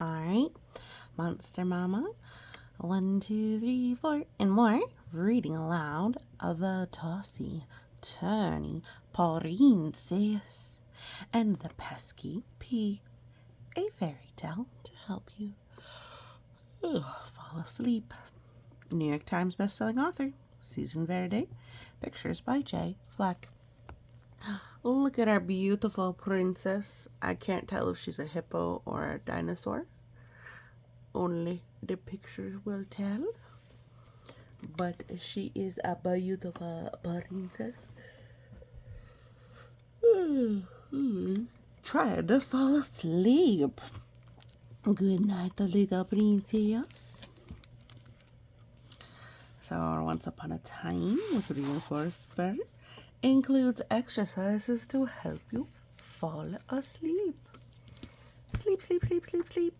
Alright, Monster Mama, 1, 2, 3, 4, and more, reading aloud of the Tossy-Turny Princess and the Pesky Pea, a fairy tale to help you fall asleep. New York Times bestselling author, Susan Verde, pictures by Jay Fleck. Look at our beautiful princess. I can't tell if she's a hippo or a dinosaur. Only the pictures will tell. But she is a beautiful princess. Trying to fall asleep. Good night, little princess. So, Once Upon a Time with Reinforced Bird includes exercises to help you fall asleep. Sleep, sleep, sleep, sleep, sleep.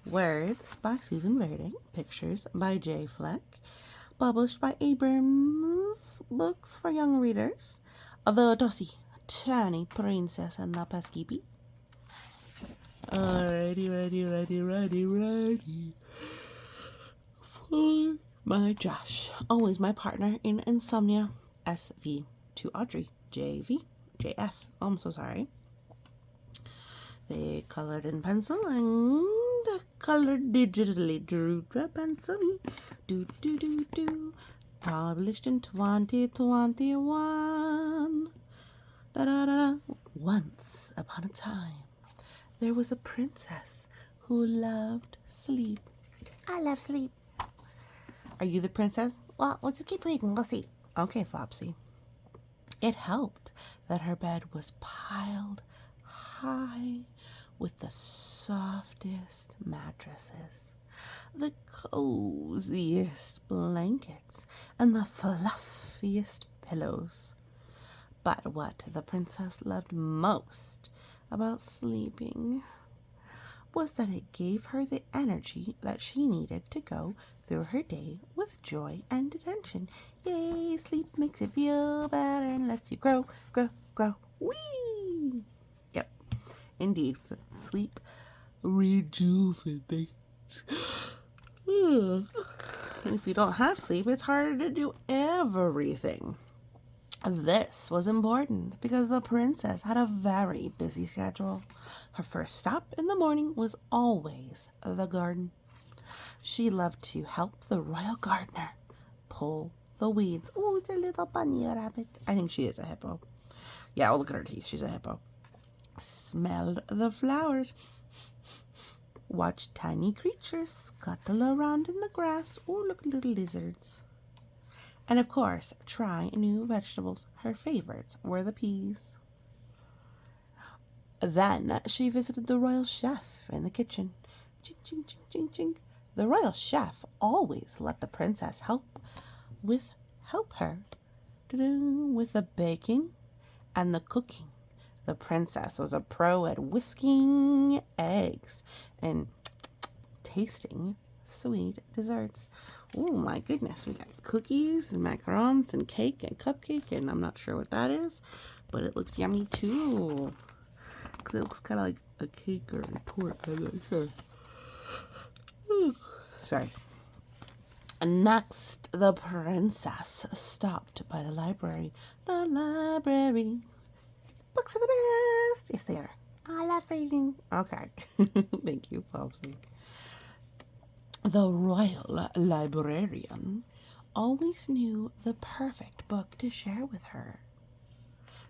Words by Susan Verde, pictures by Jay Fleck, published by Abrams, books for young readers. The Tossy-Turny Princess and the Pesky Pea. Ready. For my Josh, always my partner in insomnia. SV to Audrey, JV, JF. Oh, I'm so sorry. They colored in pencil and colored digitally. Drew the pencil. Do. Published in 2021. Once upon a time, there was a princess who loved sleep. I love sleep. Are you the princess? Well, we'll just keep reading. We'll see. Okay, Flopsy. It helped that her bed was piled high with the softest mattresses, the coziest blankets, and the fluffiest pillows. But what the princess loved most about sleeping was that it gave her the energy that she needed to go through her day with joy and attention. Yay, sleep makes it feel better and lets you grow. Whee! Yep, indeed, sleep rejuvenates. And if you don't have sleep, it's harder to do everything. This was important because the princess had a very busy schedule. Her first stop in the morning was always the garden. She loved to help the royal gardener pull the weeds. Oh, it's a little bunny rabbit. I think she is a hippo. Yeah, oh, look at her teeth. She's a hippo. Smelled the flowers. Watched tiny creatures scuttle around in the grass. Oh, look, little lizards. And of course, try new vegetables. Her favorites were the peas. Then she visited the royal chef in the kitchen. Ching, ching, ching, ching, ching. The royal chef always let the princess help her with the baking and the cooking. The princess was a pro at whisking eggs and tasting sweet desserts. Oh my goodness, we got cookies and macarons and cake and cupcake, and I'm not sure what that is, but it looks yummy too. Because it looks kind of like a cake or a torte, I'm not sure. Sorry. Next, the princess stopped by the library. The library. Books are the best. Yes, they are. I love reading. Okay. Thank you, Flopsy. The royal librarian always knew the perfect book to share with her.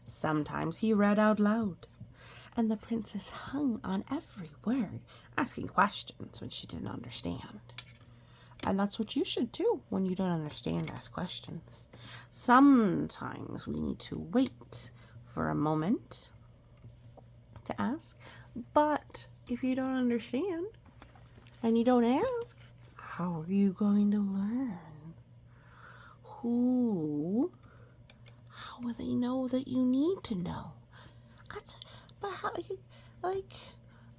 Sometimes he read out loud, and the princess hung on every word, asking questions when she didn't understand. And that's what you should do when you don't understand. Ask questions. Sometimes we need to wait for a moment to ask, but if you don't understand and you don't ask, how are you going to learn? How will they know that you need to know? But how, like,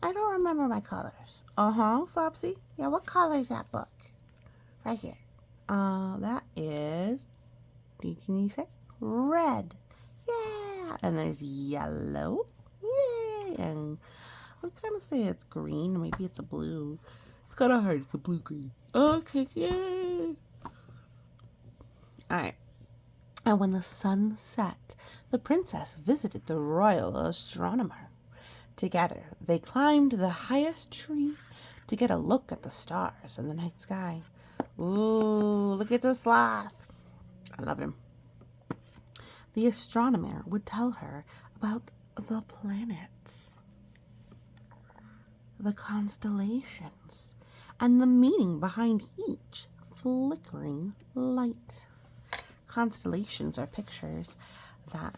I don't remember my colors. Flopsy? Yeah, what color is that book? Right here. That is, can you say? Red. Yeah. And there's yellow. I kind of say it's green. Maybe it's a blue. It's kind of hard. It's a blue-green. Okay, yay! Alright. And when the sun set, the princess visited the royal astronomer. Together, they climbed the highest tree to get a look at the stars in the night sky. Ooh, look at the sloth. I love him. The astronomer would tell her about the planets, the constellations, and the meaning behind each flickering light. Constellations are pictures that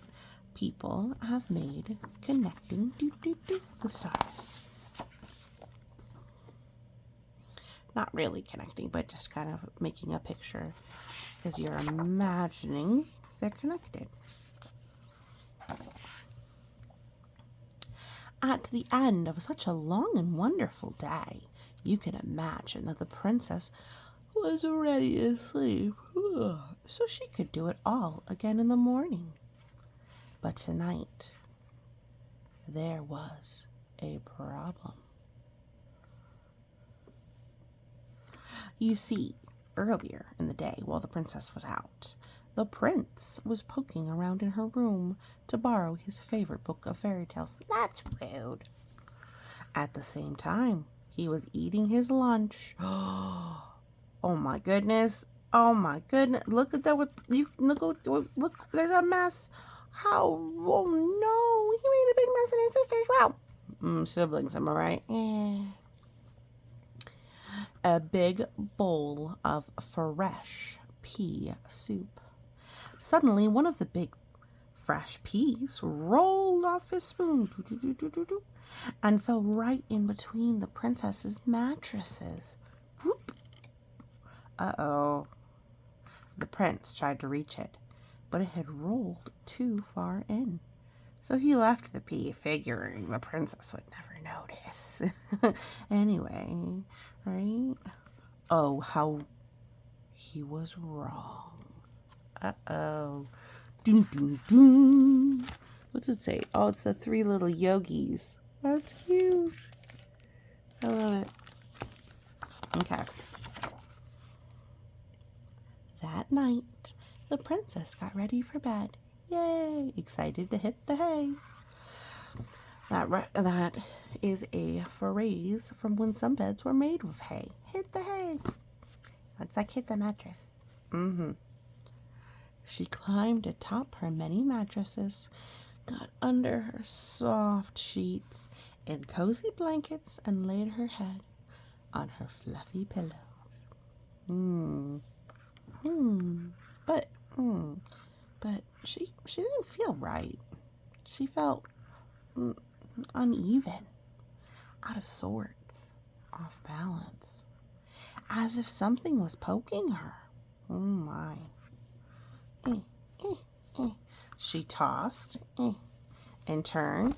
people have made connecting the stars. Not really connecting, but just kind of making a picture because you're imagining they're connected. At the end of such a long and wonderful day, you can imagine that the princess was ready to sleep, so she could do it all again in the morning. But tonight, there was a problem. You see, earlier in the day, while the princess was out, the prince was poking around in her room to borrow his favorite book of fairy tales. That's rude. At the same time, he was eating his lunch. Oh my goodness. Oh my goodness. Look at that. Look, there's a mess. How? Oh no. He made a big mess in his sister's room. Siblings, am I right? A big bowl of fresh pea soup. Suddenly, one of the big fresh peas rolled off his spoon and fell right in between the princess's mattresses. Uh-oh. The prince tried to reach it, but it had rolled too far in. So he left the pea, figuring the princess would never notice. Anyway, right? Oh, how he was wrong. Uh-oh. Doom, doom, doom. What's it say? Oh, it's the 3 little yogis. That's cute. I love it. Okay. That night, the princess got ready for bed. Yay! Excited to hit the hay. That is a phrase from when some beds were made with hay. Hit the hay. That's like hit the mattress. She climbed atop her many mattresses, got under her soft sheets and cozy blankets, and laid her head on her fluffy pillows. But she didn't feel right. She felt uneven, out of sorts, off balance, as if something was poking her. Oh my. She tossed and turned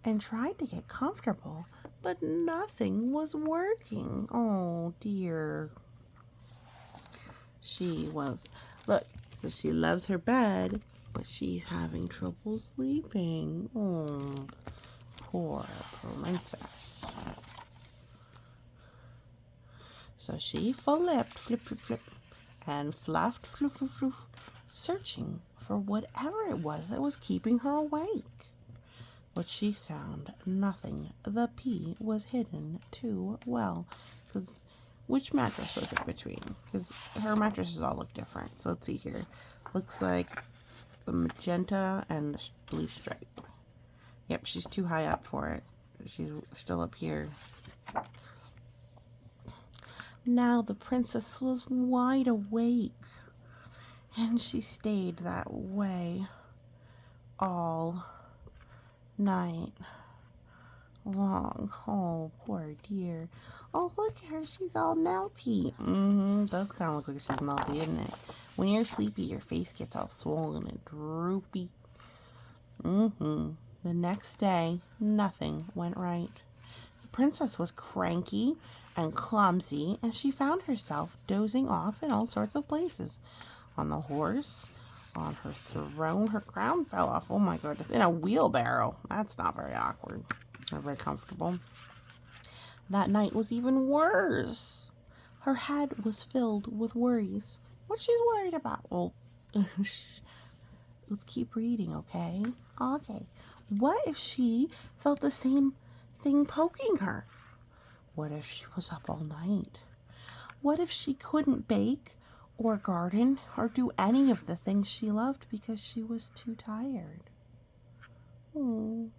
and tried to get comfortable, but nothing was working. Oh dear. Look, so she loves her bed, but she's having trouble sleeping. Oh, poor princess. So she flipped, flip, and fluffed, floof, searching for whatever it was that was keeping her awake. But she found nothing. The pea was hidden too well. Because which mattress was it between? Because her mattresses all look different. So let's see here. Looks like the magenta and the blue stripe. Yep, she's too high up for it. She's still up here. Now the princess was wide awake, and she stayed that way all night long. Oh, poor dear. Oh, look at her. She's all melty. Does kind of look like she's melty, isn't it? When you're sleepy, your face gets all swollen and droopy. The next day, nothing went right. The princess was cranky and clumsy, and she found herself dozing off in all sorts of places. On the horse, on her throne, her crown fell off. Oh my goodness, in a wheelbarrow. That's not very awkward. Not very comfortable. That night was even worse. Her head was filled with worries. What she's worried about? Well, let's keep reading, okay? Okay. What if she felt the same thing poking her? What if she was up all night? What if she couldn't bake or garden or do any of the things she loved because she was too tired? Oh.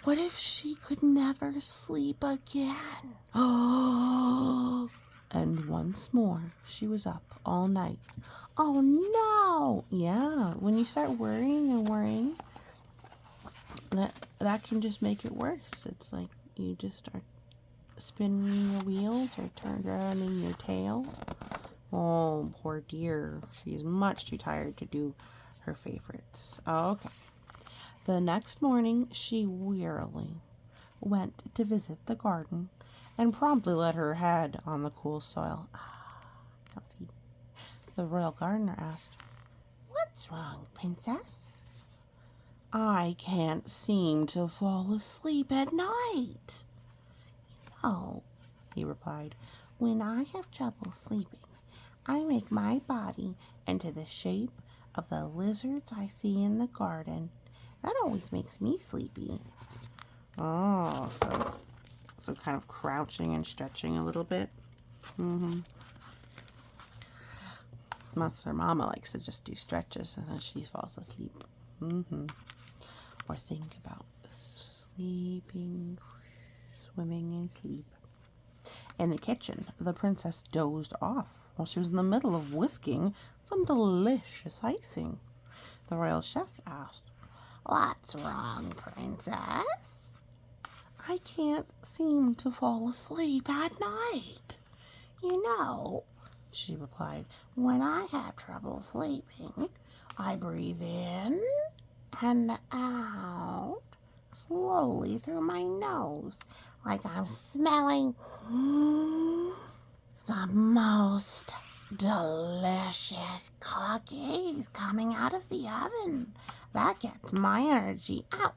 What if she could never sleep again? Oh. And once more, she was up all night. Oh no! Yeah, when you start worrying and worrying, that can just make it worse. It's like you just start spinning your wheels or turning your tail. Oh, poor dear. She's much too tired to do her favorites. Okay. The next morning, she wearily went to visit the garden and promptly laid her head on the cool soil. Ah, comfy. The royal gardener asked, "What's wrong, princess?" "I can't seem to fall asleep at night." "Oh," he replied, "when I have trouble sleeping, I make my body into the shape of the lizards I see in the garden. That always makes me sleepy." Oh, so kind of crouching and stretching a little bit. Must her mama likes to just do stretches and then she falls asleep. Or think about sleeping, swimming in sleep. In the kitchen, the princess dozed off while she was in the middle of whisking some delicious icing. The royal chef asked, "What's wrong, princess?" "I can't seem to fall asleep at night. You know," she replied, "when I have trouble sleeping, I breathe in and out slowly through my nose, like I'm smelling the most delicious cookies coming out of the oven. That gets my energy out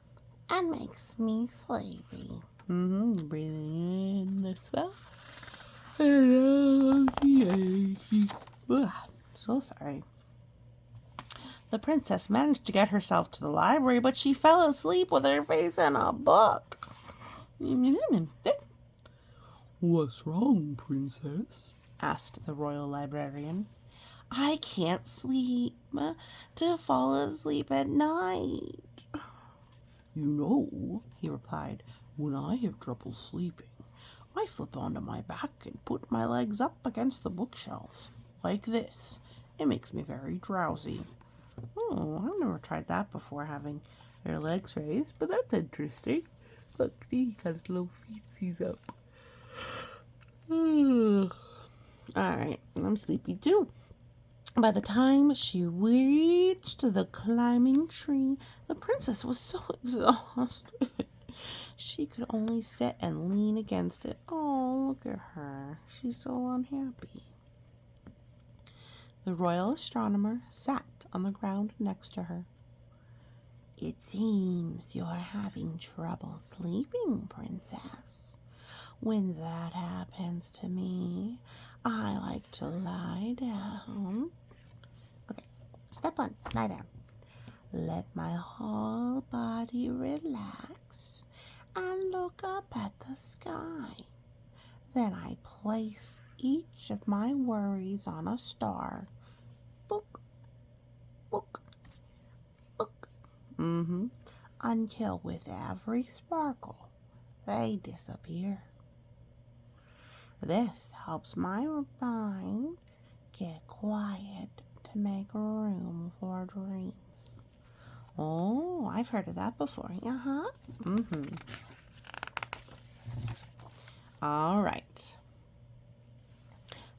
and makes me sleepy." Breathing in the smell. So sorry. The princess managed to get herself to the library, but she fell asleep with her face in a book. "What's wrong, princess?" asked the royal librarian. "I can't sleep to fall asleep at night." "You know," he replied, "when I have trouble sleeping, I flip onto my back and put my legs up against the bookshelves, like this. It makes me very drowsy." Oh, I've never tried that before, having your legs raised, but that's interesting. Look, he got his little feetsies up. Alright, I'm sleepy too. By the time she reached the climbing tree, the princess was so exhausted. She could only sit and lean against it. Oh, look at her. She's so unhappy. The royal astronomer sat on the ground next to her. "It seems you're having trouble sleeping, princess. When that happens to me, I like to lie down." Okay, step one, lie down. Let my whole body relax and look up at the sky. Then I place each of my worries on a star. Book, book, book. Until with every sparkle, they disappear. This helps my mind get quiet to make room for dreams. Oh, I've heard of that before. All right.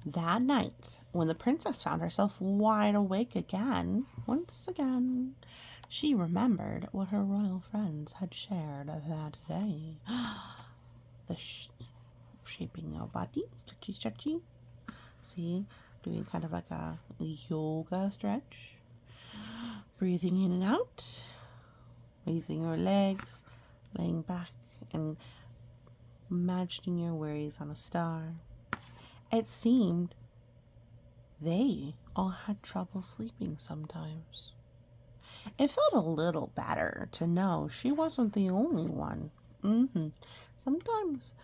That night, when the princess found herself wide awake once again, she remembered what her royal friends had shared that day. The shaping your body, stretchy. See, doing kind of like a yoga stretch. Breathing in and out. Raising your legs, laying back and imagining your worries on a star. It seemed they all had trouble sleeping sometimes. It felt a little better to know she wasn't the only one. Sometimes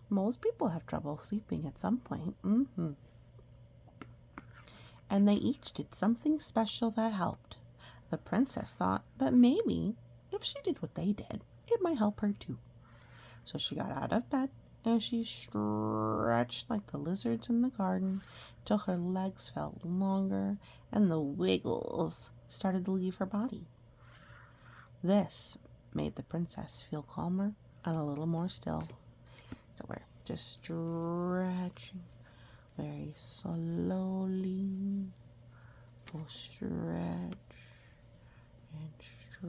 most people have trouble sleeping at some point. And they each did something special that helped. The princess thought that maybe if she did what they did, it might help her too. So she got out of bed and she stretched like the lizards in the garden till her legs felt longer and the wiggles started to leave her body. This made the princess feel calmer and a little more still. So we're just stretching very slowly. We'll stretch and stretch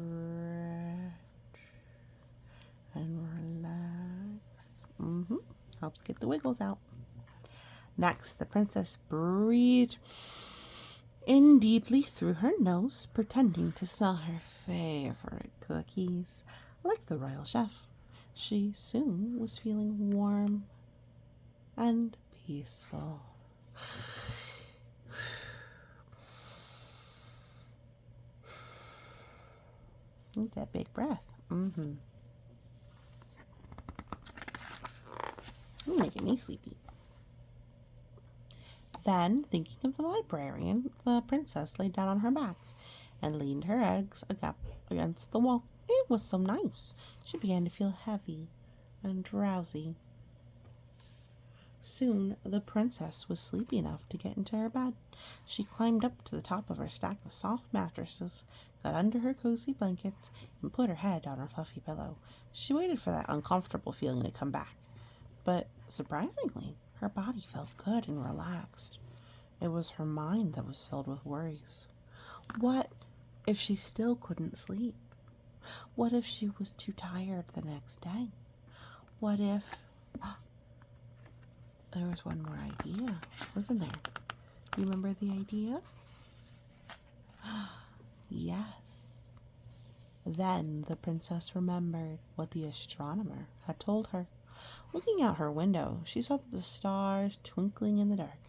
and relax. Helps get the wiggles out. Next, the princess breathed in deeply through her nose, pretending to smell her favorite cookies. Like the royal chef, she soon was feeling warm and peaceful. Need that big breath. You're making me sleepy. Then, thinking of the librarian, the princess lay down on her back and leaned her legs against the wall. It was so nice. She began to feel heavy and drowsy. Soon, the princess was sleepy enough to get into her bed. She climbed up to the top of her stack of soft mattresses, got under her cozy blankets, and put her head on her fluffy pillow. She waited for that uncomfortable feeling to come back. But, surprisingly, her body felt good and relaxed. It was her mind that was filled with worries. What if she still couldn't sleep? What if she was too tired the next day? What if... There was one more idea, wasn't there? You remember the idea? Yes. Then the princess remembered what the astronomer had told her. Looking out her window, she saw the stars twinkling in the dark.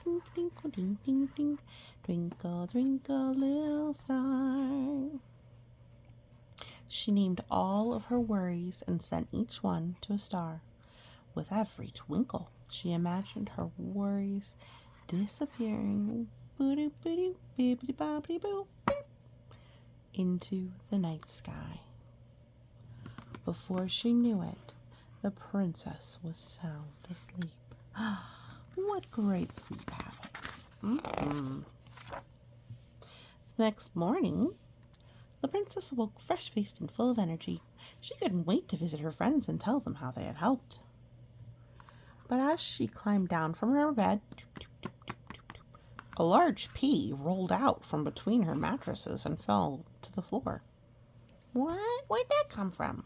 Twinkle, twinkle, ding, ding, ding. Twinkle, twinkle, little star. She named all of her worries and sent each one to a star. With every twinkle, she imagined her worries disappearing into the night sky. Before she knew it, the princess was sound asleep. What great sleep habits. Next morning, the princess awoke fresh-faced and full of energy. She couldn't wait to visit her friends and tell them how they had helped. But as she climbed down from her bed, a large pea rolled out from between her mattresses and fell to the floor. What? Where'd that come from?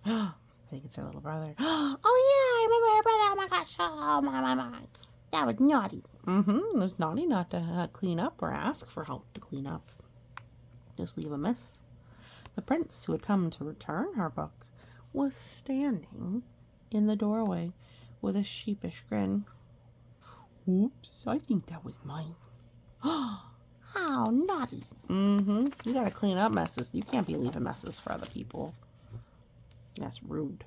I think it's her little brother. Oh, yeah, I remember her brother. Oh, my gosh. Oh, my. That was naughty. It was naughty not to clean up or ask for help to clean up. Just leave a mess. The prince, who had come to return her book, was standing in the doorway with a sheepish grin. Oops, I think that was mine. How naughty. You gotta clean up messes. You can't be leaving messes for other people. That's rude.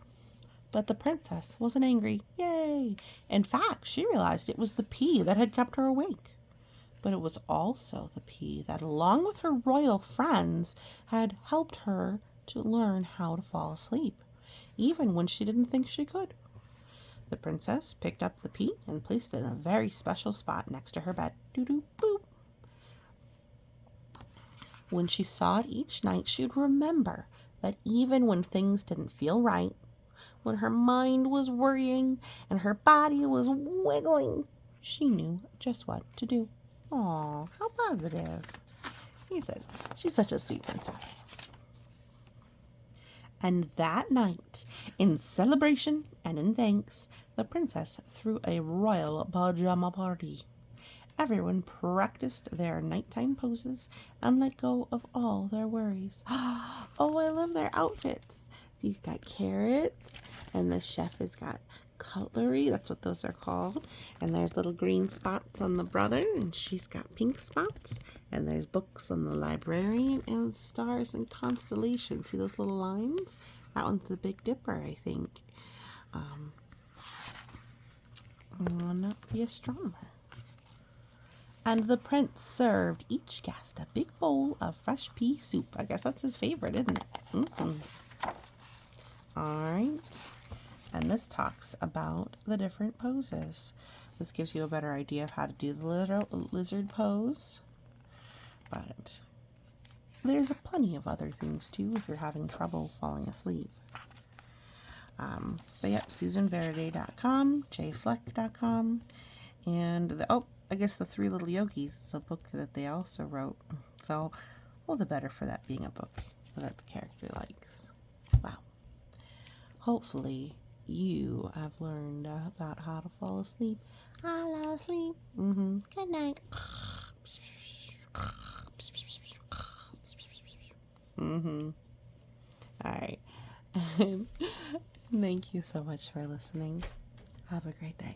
But the princess wasn't angry. Yay! In fact, she realized it was the pea that had kept her awake. But it was also the pea that, along with her royal friends, had helped her to learn how to fall asleep, even when she didn't think she could. The princess picked up the pea and placed it in a very special spot next to her bed. Doo-doo-boop. When she saw it each night, she'd remember that even when things didn't feel right, when her mind was worrying and her body was wiggling, she knew just what to do. Aw, how positive. He said, she's such a sweet princess. And that night, in celebration and in thanks, the princess threw a royal pajama party. Everyone practiced their nighttime poses and let go of all their worries. Oh, I love their outfits. He's got carrots, and the chef has got cutlery. That's what those are called. And there's little green spots on the brother, and she's got pink spots. And there's books on the librarian, and stars and constellations. See those little lines? That one's the Big Dipper, I think. On the astronomer. And the prince served each guest a big bowl of fresh pea soup. I guess that's his favorite, isn't it? Alright. And this talks about the different poses. This gives you a better idea of how to do the lizard pose. But there's plenty of other things too if you're having trouble falling asleep. But yep, SusanVerde.com, JayFleck.com, and I guess the Three Little Yogis is a book that they also wrote. So, all the better for that being a book that the character likes. Wow. Hopefully, you have learned about how to fall asleep. I love sleep. Good night. Alright. Thank you so much for listening. Have a great day.